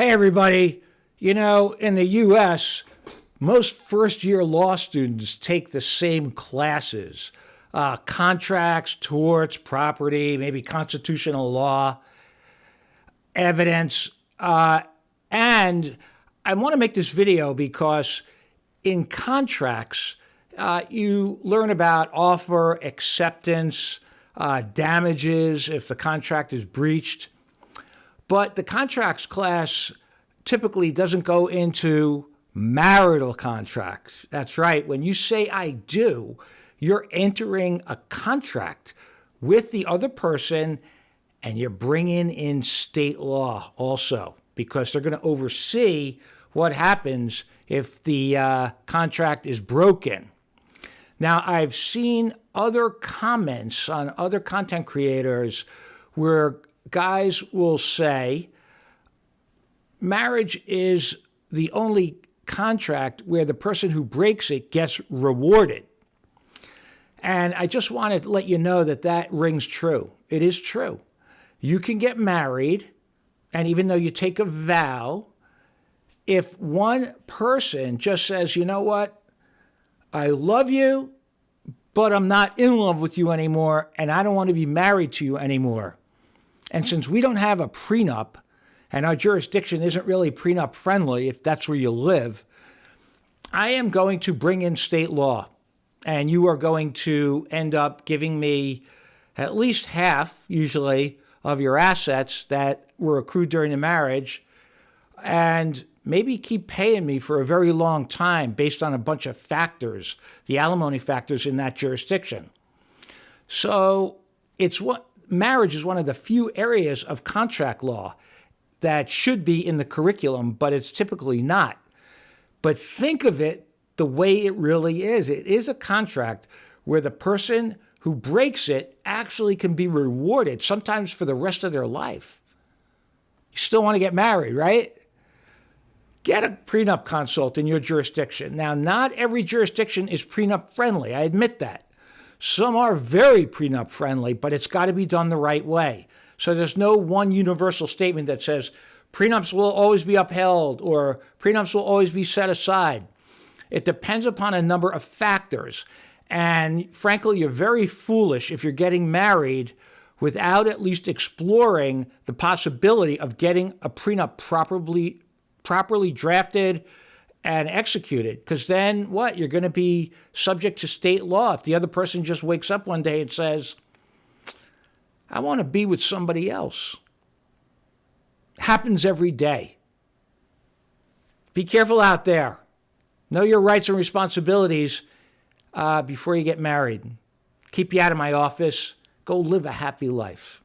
Hey, everybody. You know, in the U.S., most first-year law students take the same classes. Contracts, torts, property, maybe constitutional law, evidence. And I want to make this video because in contracts, you learn about offer, acceptance, damages if the contract is breached. But the contracts class typically doesn't go into marital contracts. That's right. When you say I do, you're entering a contract with the other person, and you're bringing in state law also, because they're going to oversee what happens if the contract is broken. Now, I've seen other comments on other content creators where guys will say marriage is the only contract where the person who breaks it gets rewarded. And I just want to let you know that that rings true. It is true. You can get married, and even though you take a vow, if one person just says, you know what, I love you, but I'm not in love with you anymore, and I don't want to be married to you anymore. And since we don't have a prenup, and our jurisdiction isn't really prenup friendly if that's where you live, I am going to bring in state law. And you are going to end up giving me at least half, usually, of your assets that were accrued during the marriage, and maybe keep paying me for a very long time based on a bunch of factors, the alimony factors in that jurisdiction. So marriage is one of the few areas of contract law that should be in the curriculum, but it's typically not. But think of it the way it really is. It is a contract where the person who breaks it actually can be rewarded, sometimes for the rest of their life. You still want to get married, right? Get a prenup consult in your jurisdiction. Now, not every jurisdiction is prenup friendly. I admit that. Some are very prenup friendly, but it's got to be done the right way. So there's no one universal statement that says prenups will always be upheld or prenups will always be set aside. It depends upon a number of factors. And frankly, you're very foolish if you're getting married without at least exploring the possibility of getting a prenup properly drafted and executed. Because then what? You're going to be subject to state law if the other person just wakes up one day and says, I want to be with somebody else. Happens every day. Be careful out there. Know your rights and responsibilities before you get married. Keep you out of my office. Go live a happy life.